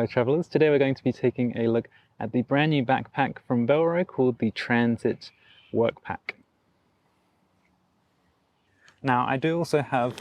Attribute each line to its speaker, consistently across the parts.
Speaker 1: Hello travellers, today we're going to be taking a look at the brand new backpack from Bellroy called the Transit Workpack. Now I do also have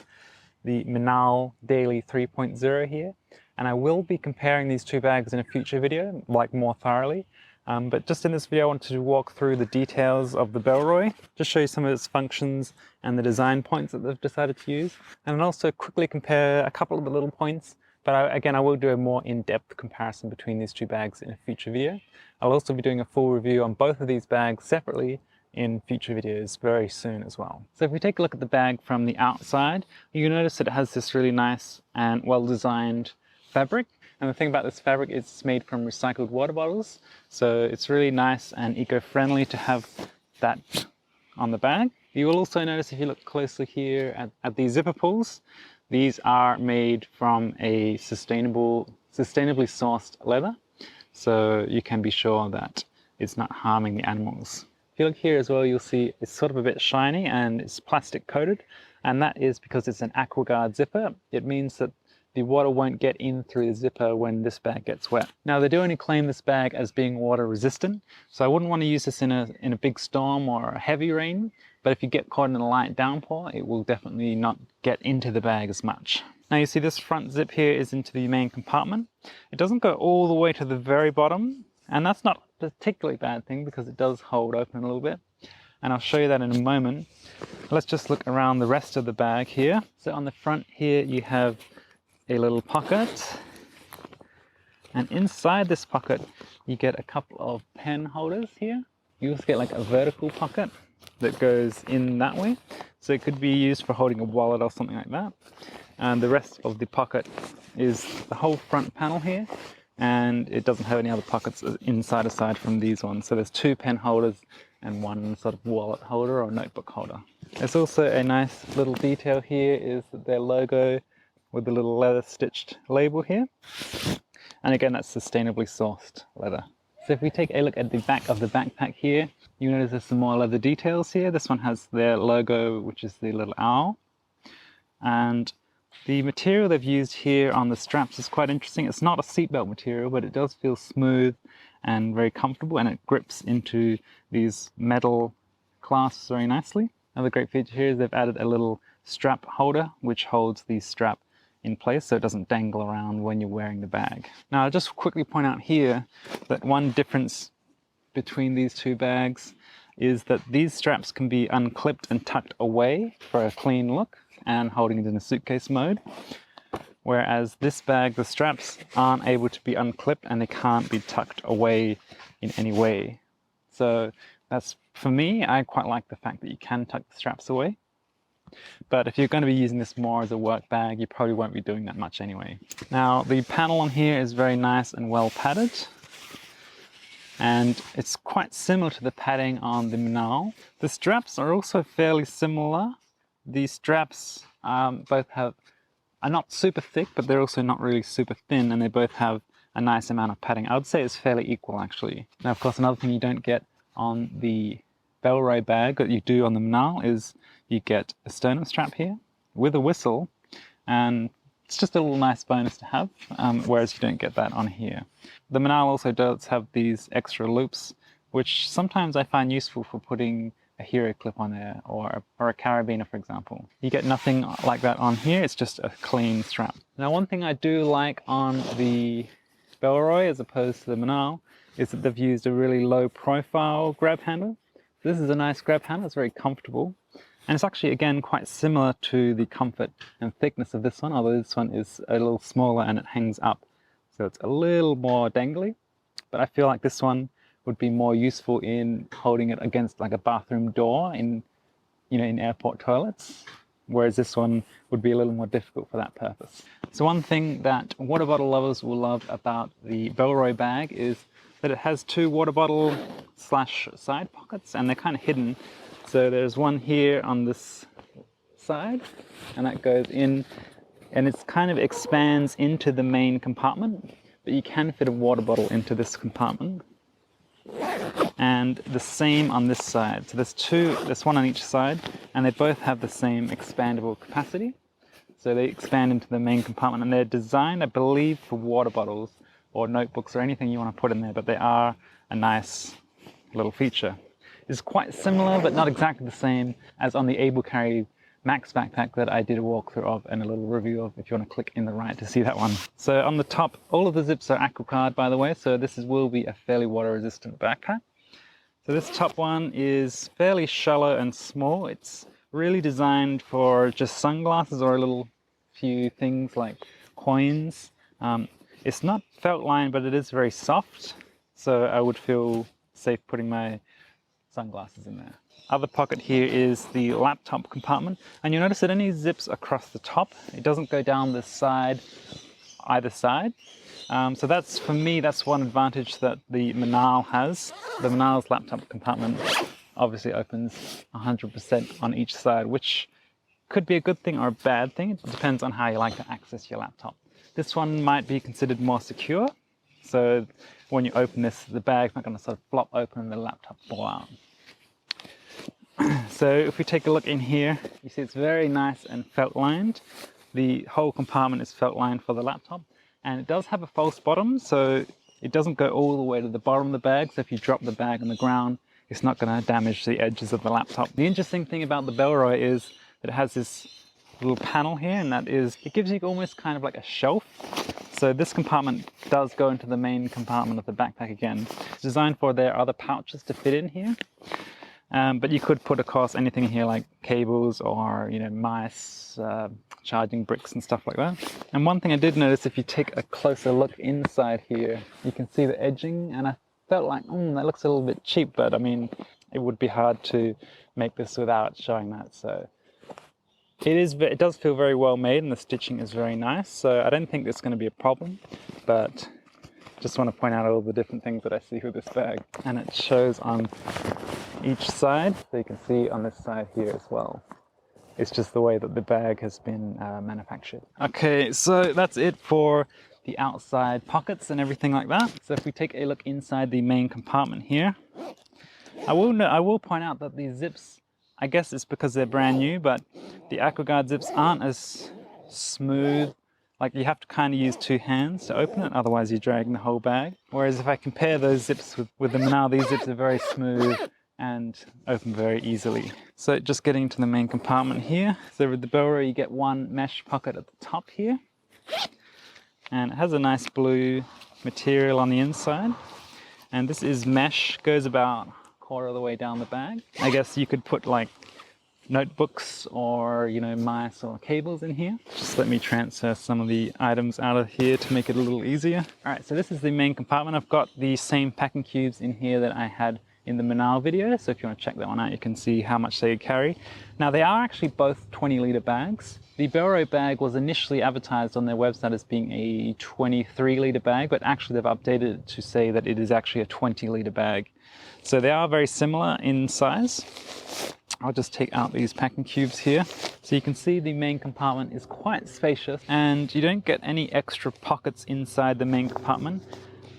Speaker 1: the Manal Daily 3.0 here, and I will be comparing these two bags in a future video, like more thoroughly. But just in this video I wanted to walk through the details of the Bellroy, just show you some of its functions and the design points that they've decided to use, and also quickly compare a couple of the little points. But again, I will do a more in-depth comparison between these two bags in a future video. I'll also be doing a full review on both of these bags separately in future videos very soon as well. So if we take a look at the bag from the outside, you notice that it has this really nice and well-designed fabric. And the thing about this fabric is it's made from recycled water bottles. So it's really nice and eco-friendly to have that on the bag. You will also notice if you look closely here at these zipper pulls, these are made from a sustainably sourced leather, so you can be sure that it's not harming the animals. If you look here as well, you'll see it's sort of a bit shiny and it's plastic coated, and that is because it's an AquaGuard zipper. It means that the water won't get in through the zipper when this bag gets wet. Now they do only claim this bag as being water resistant, so I wouldn't want to use this in a big storm or a heavy rain, but if you get caught in a light downpour, it will definitely not get into the bag as much. Now you see this front zip here is into the main compartment. It doesn't go all the way to the very bottom, and that's not a particularly bad thing because it does hold open a little bit. And I'll show you that in a moment. Let's just look around the rest of the bag here. So on the front here you have a little pocket, and inside this pocket you get a couple of pen holders here. You also get like a vertical pocket that goes in that way, so it could be used for holding a wallet or something like that. And the rest of the pocket is the whole front panel here, and it doesn't have any other pockets inside aside from these ones. So there's two pen holders and one sort of wallet holder or notebook holder. There's also a nice little detail here is their logo with the little leather stitched label here, and again that's sustainably sourced leather. So if we take a look at the back of the backpack here, you notice there's some more leather details here. This one has their logo, which is the little owl. And the material they've used here on the straps is quite interesting. It's not a seatbelt material, but it does feel smooth and very comfortable, and it grips into these metal clasps very nicely. Another great feature here is they've added a little strap holder, which holds the strap in place so it doesn't dangle around when you're wearing the bag. Now I'll just quickly point out here that one difference between these two bags is that these straps can be unclipped and tucked away for a clean look and holding it in a suitcase mode, whereas this bag, the straps aren't able to be unclipped and they can't be tucked away in any way. So that's, for me, I quite like the fact that you can tuck the straps away. But if you're going to be using this more as a work bag, you probably won't be doing that much anyway. Now the panel on here is very nice and well padded, and it's quite similar to the padding on the Manal. The straps are also fairly similar. The straps both are not super thick, but they're also not really super thin, and they both have a nice amount of padding. I would say it's fairly equal actually. Now of course another thing you don't get on the Bellroy bag that you do on the Manal is you get a sternum strap here with a whistle, and it's just a little nice bonus to have, whereas you don't get that on here. The Manal also does have these extra loops, which sometimes I find useful for putting a hero clip on there or a carabiner, for example. You get nothing like that on here, it's just a clean strap. Now one thing I do like on the Bellroy as opposed to the Manal is that they've used a really low profile grab handle. This is a nice grab handle, it's very comfortable. And it's actually, again, quite similar to the comfort and thickness of this one, although this one is a little smaller and it hangs up. So it's a little more dangly, but I feel like this one would be more useful in holding it against like a bathroom door in airport toilets, whereas this one would be a little more difficult for that purpose. So one thing that water bottle lovers will love about the Bellroy bag is that it has two water bottle / side pockets, and they're kind of hidden. So there's one here on this side, and that goes in, and it kind of expands into the main compartment, but you can fit a water bottle into this compartment. And the same on this side. So there's one on each side, and they both have the same expandable capacity. So they expand into the main compartment, and they're designed, I believe, for water bottles or notebooks or anything you want to put in there, but they are a nice little feature. It's quite similar, but not exactly the same as on the Ebook Max backpack that I did a walkthrough of and a little review of, if you want to click in the right to see that one. So on the top, all of the zips are AquaGuard, by the way, so this will be a fairly water resistant backpack. So this top one is fairly shallow and small. It's really designed for just sunglasses or a little few things like coins. It's not felt lined, but it is very soft, so I would feel safe putting my sunglasses in there. Other pocket here is the laptop compartment, and you'll notice it only zips across the top. It doesn't go down the side, either side. So that's, for me, that's one advantage that the Manal has. The Manal's laptop compartment obviously opens 100% on each side, which could be a good thing or a bad thing. It depends on how you like to access your laptop. This one might be considered more secure. So when you open this, the bag's not going to sort of flop open and the laptop fall out. So if we take a look in here, you see it's very nice and felt lined. The whole compartment is felt lined for the laptop, and it does have a false bottom, so it doesn't go all the way to the bottom of the bag. So if you drop the bag on the ground, it's not going to damage the edges of the laptop. The interesting thing about the Bellroy is that it has this little panel here, and that is, it gives you almost kind of like a shelf. So this compartment does go into the main compartment of the backpack again. It's designed for their other pouches to fit in here. But you could put, of course, anything in here like cables or, mice, charging bricks and stuff like that. And one thing I did notice, if you take a closer look inside here, you can see the edging, and I felt like, that looks a little bit cheap, but I mean, it would be hard to make this without showing that. So it does feel very well made, and the stitching is very nice. So I don't think it's going to be a problem, but just want to point out all the different things that I see with this bag. And it shows on each side, so you can see on this side here as well. It's just the way that the bag has been manufactured. Okay, so that's it for the outside pockets and everything like that. So if we take a look inside the main compartment here, I will point out that these zips, I guess it's because they're brand new, but the AquaGuard zips aren't as smooth. Like, you have to kind of use two hands to open it, otherwise you're dragging the whole bag. Whereas if I compare those zips with the Manal, these zips are very smooth and open very easily. So just getting to the main compartment here. So with the Bellroy, you get one mesh pocket at the top here. And it has a nice blue material on the inside. And this is mesh, goes about a quarter of the way down the bag. I guess you could put like notebooks or, mice or cables in here. Just let me transfer some of the items out of here to make it a little easier. All right, so this is the main compartment. I've got the same packing cubes in here that I had in the Manal video, so if you want to check that one out, you can see how much they carry. Now, they are actually both 20-litre bags. The Bellroy bag was initially advertised on their website as being a 23-litre bag, but actually they've updated it to say that it is actually a 20-litre bag. So they are very similar in size. I'll just take out these packing cubes here. So you can see the main compartment is quite spacious, and you don't get any extra pockets inside the main compartment.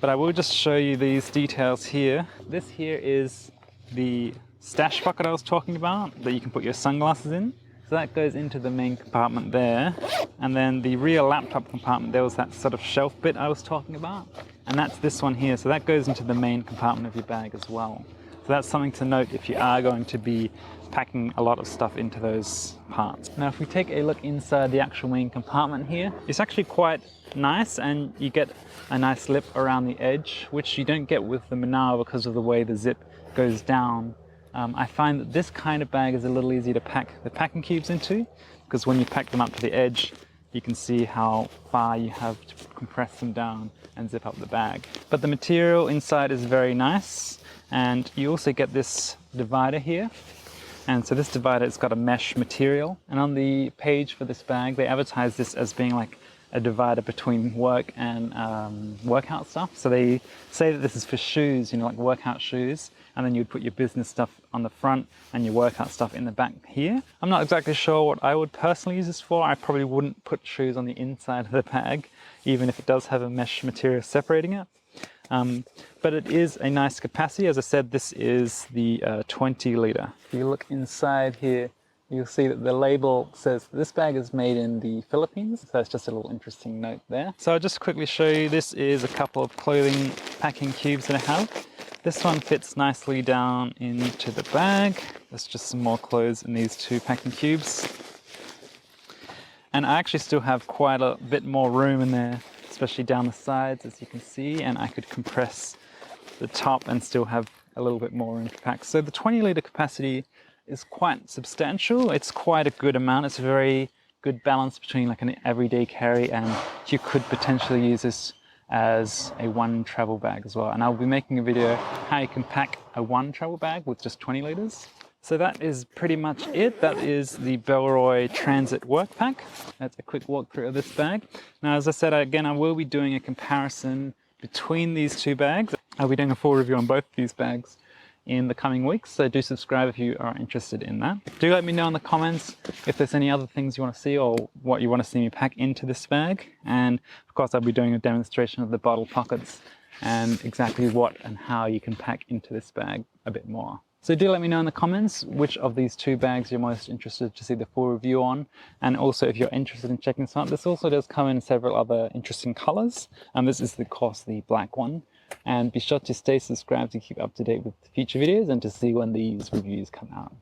Speaker 1: But I will just show you these details here. This here is the stash pocket I was talking about that you can put your sunglasses in. So that goes into the main compartment there. And then the rear laptop compartment, there was that sort of shelf bit I was talking about. And that's this one here. So that goes into the main compartment of your bag as well. So that's something to note if you are going to be packing a lot of stuff into those parts. Now, if we take a look inside the actual main compartment here, it's actually quite nice, and you get a nice lip around the edge, which you don't get with the Manal because of the way the zip goes down. I find that this kind of bag is a little easier to pack the packing cubes into, because when you pack them up to the edge, you can see how far you have to compress them down and zip up the bag. But the material inside is very nice, and you also get this divider here. And so this divider has got a mesh material, and on the page for this bag, they advertise this as being like a divider between work and workout stuff. So they say that this is for shoes, like workout shoes, and then you'd put your business stuff on the front and your workout stuff in the back here. I'm not exactly sure what I would personally use this for. I probably wouldn't put shoes on the inside of the bag, even if it does have a mesh material separating it. But it is a nice capacity. As I said, this is the 20 litre. If you look inside here, you'll see that the label says this bag is made in the Philippines. So it's just a little interesting note there. So I'll just quickly show you, this is a couple of clothing packing cubes that I have. This one fits nicely down into the bag. There's just some more clothes in these two packing cubes. And I actually still have quite a bit more room in there, especially down the sides, as you can see, and I could compress the top and still have a little bit more room to pack. So the 20-litre capacity is quite substantial. It's quite a good amount. It's a very good balance between like an everyday carry, and you could potentially use this as a one travel bag as well. And I'll be making a video how you can pack a one travel bag with just 20 litres. So that is pretty much it. That is the Bellroy Transit Workpack. That's a quick walkthrough of this bag. Now, as I said, again, I will be doing a comparison between these two bags. I'll be doing a full review on both of these bags in the coming weeks, so do subscribe if you are interested in that. Do let me know in the comments if there's any other things you want to see or what you want to see me pack into this bag. And of course, I'll be doing a demonstration of the bottle pockets and exactly what and how you can pack into this bag a bit more. So do let me know in the comments which of these two bags you're most interested to see the full review on, and also if you're interested in checking this out. This also does come in several other interesting colors, and this is of course the black one. And be sure to stay subscribed to keep up to date with future videos and to see when these reviews come out.